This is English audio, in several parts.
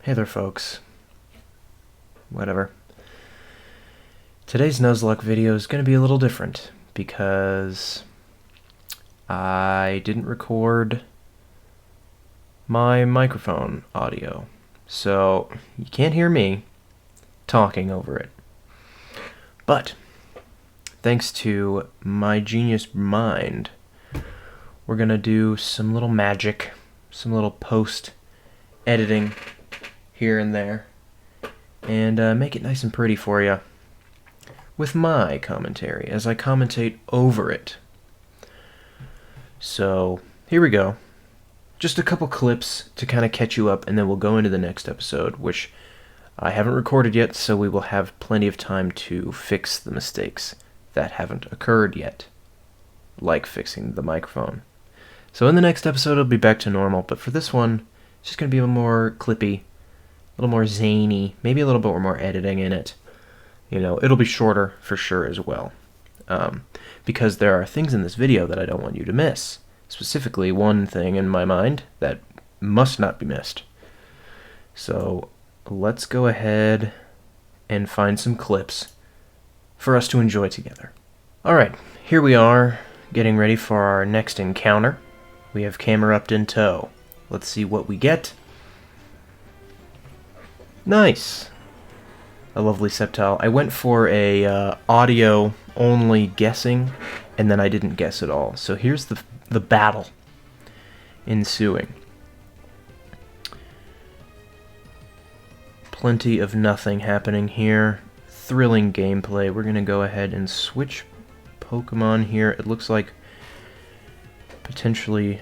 Hey there, folks. Whatever. Today's Nuzlocke video is going to be a little different because I didn't record my microphone audio, so you can't hear me talking over it. But thanks to my genius mind, we're going to do some little magic, some little post-editing here and there, and make it nice and pretty for you with my commentary as I commentate over it. So here we go. Just a couple clips to kind of catch you up, and then we'll go into the next episode, which I haven't recorded yet, so we will have plenty of time to fix the mistakes that haven't occurred yet, like fixing the microphone. So in the next episode it'll be back to normal, but for this one it's just going to be a little more clippy, a little more zany, maybe a little bit more editing in it. You know, it'll be shorter for sure as well. Because there are things in this video that I don't want you to miss. Specifically, one thing in my mind that must not be missed. So let's go ahead and find some clips for us to enjoy together. Alright, here we are, getting ready for our next encounter. We have camerupt in tow. Let's see what we get. Nice. A lovely septile. I went for a audio only guessing, and then I didn't guess at all. So here's the battle ensuing. Plenty of nothing happening here. Thrilling gameplay. We're going to go ahead and switch Pokemon here. It looks like potentially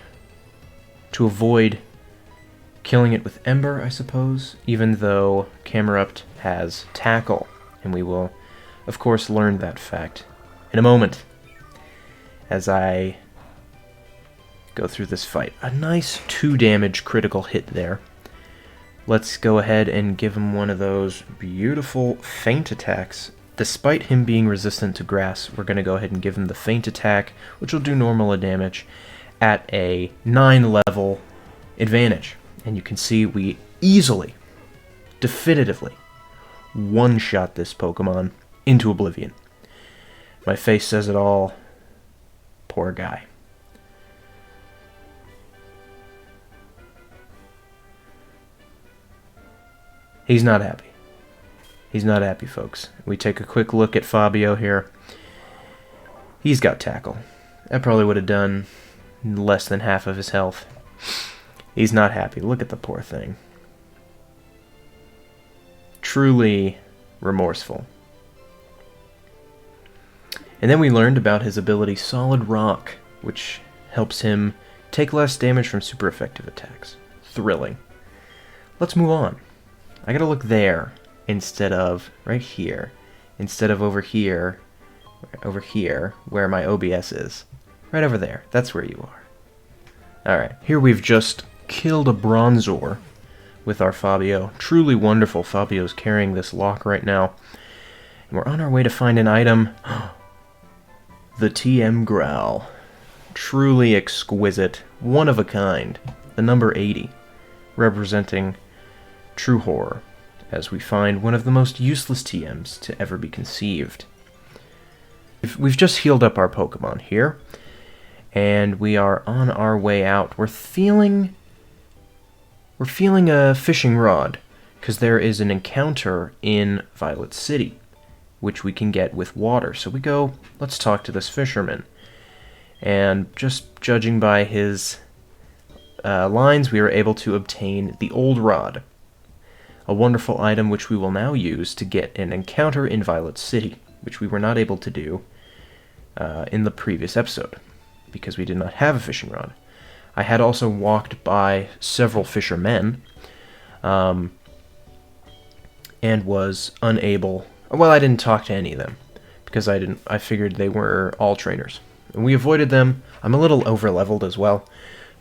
to avoid killing it with Ember, I suppose, even though camerupt has Tackle, and we will, of course, learn that fact in a moment as I go through this fight. A nice 2 damage critical hit there. Let's go ahead and give him one of those beautiful feint attacks. Despite him being resistant to grass, we're going to go ahead and give him the feint attack, which will do normal damage at a 9 level advantage. And you can see we easily, definitively, one-shot this Pokemon into oblivion. My face says it all. Poor guy. He's not happy. He's not happy, folks. We take a quick look at Fabio here. He's got Tackle. That probably would have done less than half of his health. He's not happy. Look at the poor thing. Truly remorseful. And then we learned about his ability Solid Rock, which helps him take less damage from super effective attacks. Thrilling. Let's move on. I gotta look there instead of right here. Instead of over here where my OBS is. Right over there. That's where you are. Alright, here we've just killed a Bronzor with our Fabio. Truly wonderful. Fabio's carrying this lock right now. And we're on our way to find an item. The TM Growl. Truly exquisite. One of a kind. The number 80. Representing true horror. As we find one of the most useless TMs to ever be conceived. We've just healed up our Pokemon here. And we are on our way out. We're feeling a fishing rod, because there is an encounter in Violet City, which we can get with water. So we go, let's talk to this fisherman. And just judging by his lines, we were able to obtain the Old Rod, a wonderful item which we will now use to get an encounter in Violet City, which we were not able to do in the previous episode, because we did not have a fishing rod. I had also walked by several fishermen, and was unable... Well, I didn't talk to any of them, because I figured they were all trainers. And we avoided them. I'm a little over-leveled as well,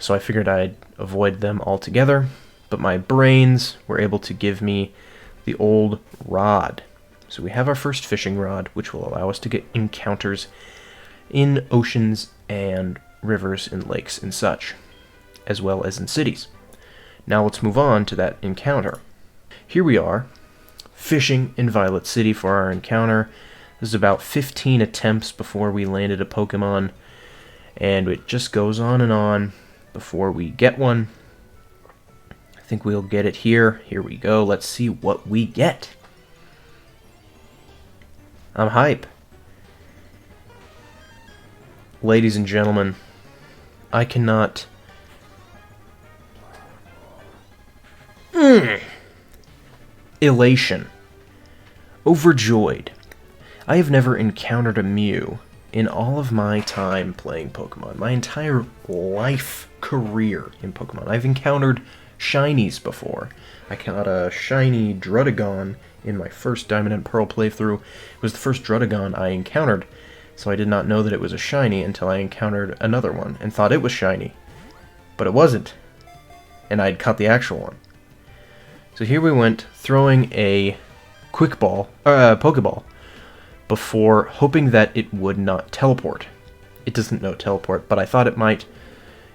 so I figured I'd avoid them altogether, but my brains were able to give me the Old Rod. So we have our first fishing rod, which will allow us to get encounters in oceans and rivers and lakes and such, as well as in cities. Now let's move on to that encounter. Here we are, fishing in Violet City for our encounter. This is about 15 attempts before we landed a Pokemon, and it just goes on before we get one. I think we'll get it here. Here we go. Let's see what we get. I'm hype. Ladies and gentlemen, I cannot... Elation. Overjoyed. I have never encountered a Mew in all of my time playing Pokemon. My entire life career in Pokemon. I've encountered shinies before. I caught a shiny Druddigon in my first Diamond and Pearl playthrough. It was the first Druddigon I encountered, so I did not know that it was a shiny until I encountered another one and thought it was shiny. But it wasn't. And I'd caught the actual one. So here we went, throwing a Pokeball, before hoping that it would not teleport. It doesn't know teleport, but I thought it might.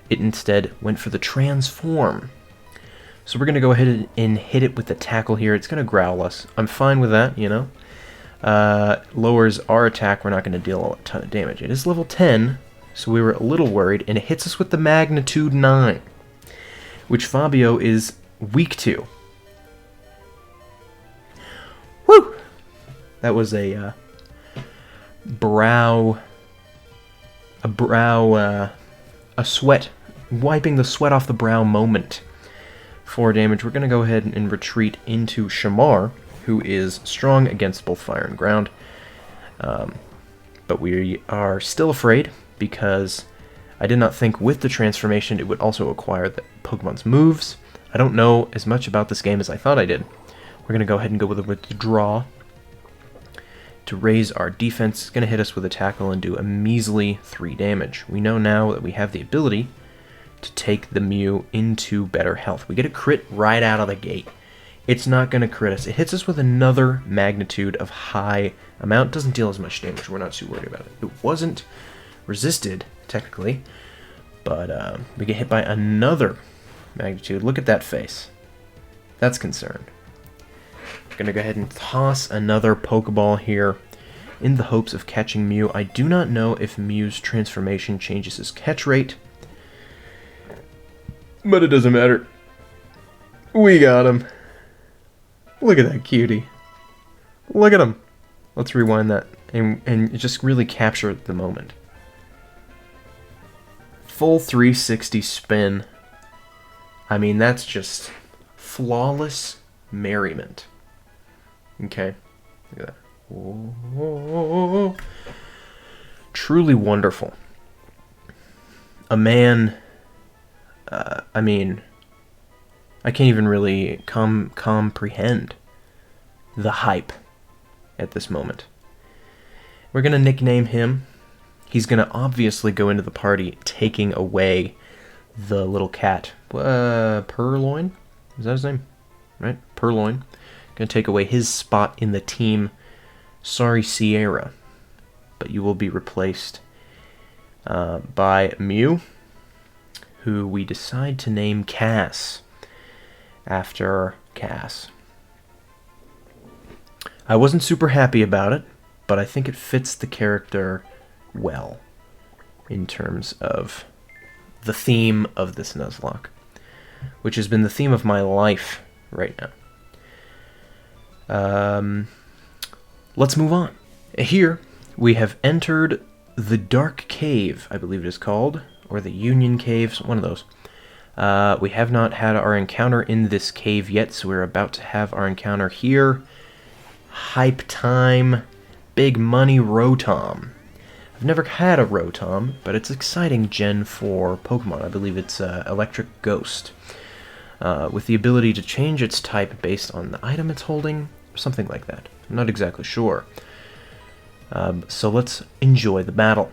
It instead went for the transform. So we're going to go ahead and hit it with the tackle here. It's going to growl us. I'm fine with that, you know. Lowers our attack. We're not going to deal a ton of damage. It is level 10, so we were a little worried, and it hits us with the Magnitude 9, which Fabio is weak to. Woo! That was a sweat, wiping the sweat off the brow moment. 4 damage. We're going to go ahead and retreat into Shamar, who is strong against both fire and ground. But we are still afraid, because I did not think with the transformation it would also acquire the Pokemon's moves. I don't know as much about this game as I thought I did. We're going to go ahead and go with a withdraw to raise our defense. It's going to hit us with a tackle and do a measly 3 damage. We know now that we have the ability to take the Mew into better health. We get a crit right out of the gate. It's not going to crit us. It hits us with another magnitude of high amount. Doesn't deal as much damage. We're not too worried about it. It wasn't resisted, technically, but we get hit by another magnitude. Look at that face. That's concerned. Gonna go ahead and toss another Pokeball here in the hopes of catching Mew. I do not know if Mew's transformation changes his catch rate, but it doesn't matter. We got him. Look at that cutie. Look at him. Let's rewind that and just really capture the moment. Full 360 spin. I mean, that's just flawless merriment. Okay, look at that. Whoa. Truly wonderful. A man, I mean, I can't even really comprehend the hype at this moment. We're going to nickname him. He's going to obviously go into the party taking away the little cat. Purloin? Is that his name? Right? Purloin. Going to take away his spot in the team. Sorry, Sierra. But you will be replaced by Mew, who we decide to name Cass, after Cass. I wasn't super happy about it, but I think it fits the character well in terms of the theme of this Nuzlocke, which has been the theme of my life right now. Let's move on. Here, we have entered the Dark Cave, I believe it is called, or the Union Caves, one of those. We have not had our encounter in this cave yet, so we're about to have our encounter here. Hype time. Big money Rotom. I've never had a Rotom, but it's exciting Gen 4 Pokemon. I believe it's Electric Ghost. With the ability to change its type based on the item it's holding, or something like that. I'm not exactly sure. So let's enjoy the battle.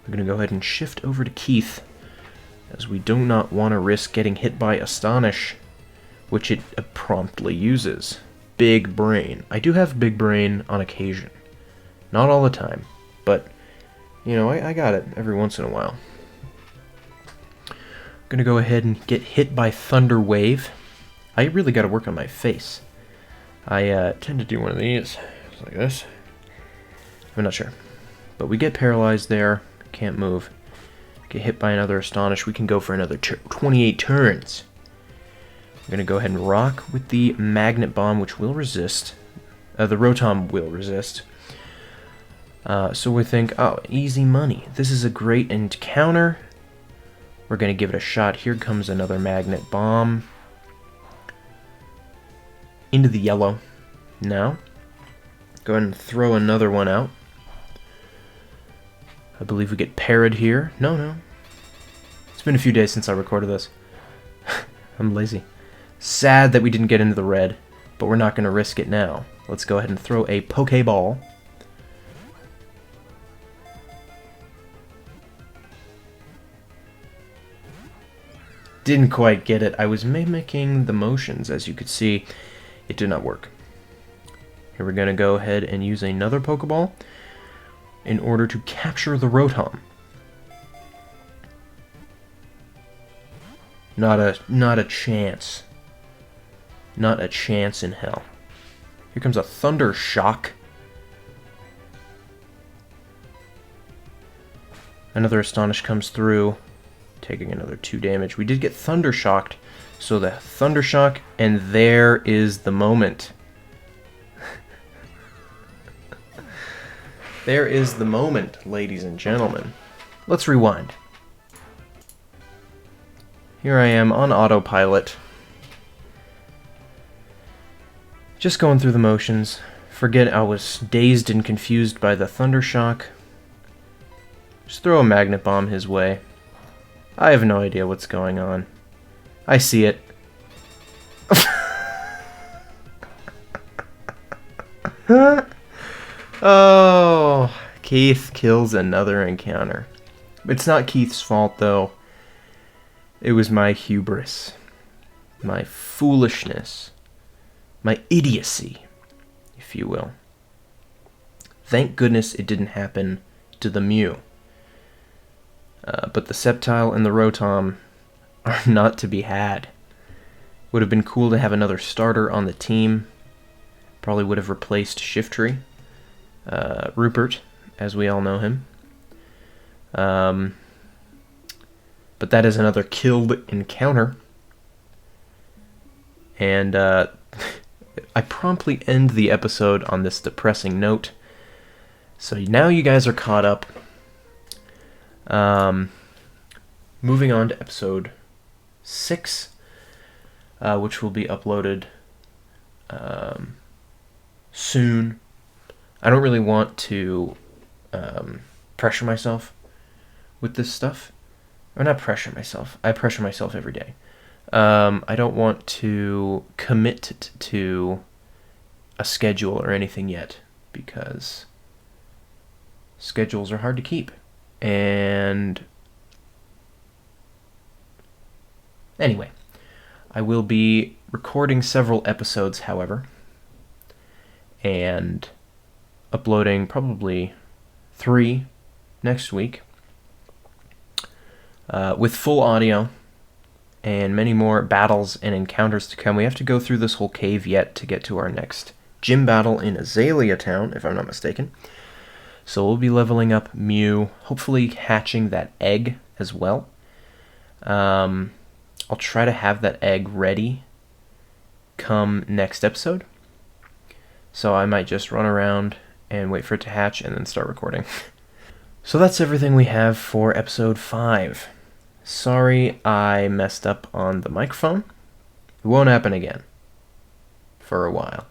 We're going to go ahead and shift over to Keith, as we do not want to risk getting hit by Astonish, which it promptly uses. Big Brain. I do have Big Brain on occasion. Not all the time, but, you know, I got it every once in a while. I'm going to go ahead and get hit by Thunder Wave. I really got to work on my face. I tend to do one of these, just like this. I'm not sure. But we get paralyzed there, can't move. Get hit by another Astonish, we can go for another 28 turns. I'm going to go ahead and rock with the Magnet Bomb, which will resist. The Rotom will resist. So we think, oh, easy money. This is a great encounter. We're going to give it a shot. Here comes another Magnet Bomb. Into the yellow. Now, go ahead and throw another one out. I believe we get parried here. No. It's been a few days since I recorded this. I'm lazy. Sad that we didn't get into the red, but we're not going to risk it now. Let's go ahead and throw a Pokeball. Didn't quite get it. I was mimicking the motions, as you could see. It did not work. Here we're going to go ahead and use another Pokeball in order to capture the Rotom. Not a chance. Not a chance in hell. Here comes a Thunder Shock. Another Astonish comes through, taking another 2 damage. We did get Thunder Shocked, so the Thunder Shock, and there is the moment. There is the moment, ladies and gentlemen. Let's rewind. Here I am on autopilot. Just going through the motions. Forget I was dazed and confused by the Thunder Shock. Just throw a Magnet Bomb his way. I have no idea what's going on. I see it. Oh, Keith kills another encounter. It's not Keith's fault, though. It was my hubris, my foolishness, my idiocy, if you will. Thank goodness it didn't happen to the Mew. But the Sceptile and the Rotom are not to be had. Would have been cool to have another starter on the team. Probably would have replaced Shiftry. Rupert, as we all know him. But that is another killed encounter. And I promptly end the episode on this depressing note. So now you guys are caught up. Moving on to episode 6, which will be uploaded soon. I don't really want to pressure myself with this stuff. Or not pressure myself. I pressure myself every day. I don't want to commit to a schedule or anything yet, because schedules are hard to keep. And anyway, I will be recording several episodes, however, and uploading probably 3 next week, with full audio and many more battles and encounters to come. We have to go through this whole cave yet to get to our next gym battle in Azalea Town, if I'm not mistaken. So we'll be leveling up Mew, hopefully hatching that egg as well. I'll try to have that egg ready come next episode. So I might just run around and wait for it to hatch and then start recording. So that's everything we have for episode 5. Sorry I messed up on the microphone. It won't happen again. For a while.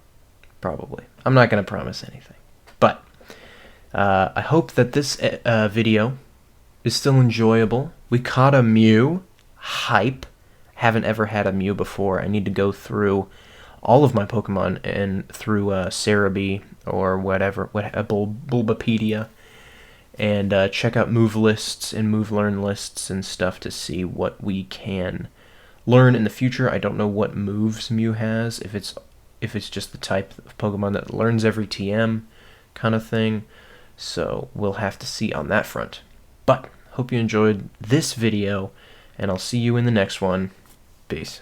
Probably. I'm not going to promise anything. But I hope that this video is still enjoyable. We caught a Mew. Hype. Haven't ever had a Mew before. I need to go through all of my Pokemon and through Cerebi or whatever, Bulbapedia, and check out move lists and move learn lists and stuff to see what we can learn in the future. I don't know what moves Mew has, if it's just the type of Pokemon that learns every TM kind of thing, so we'll have to see on that front. But hope you enjoyed this video, and I'll see you in the next one. Peace.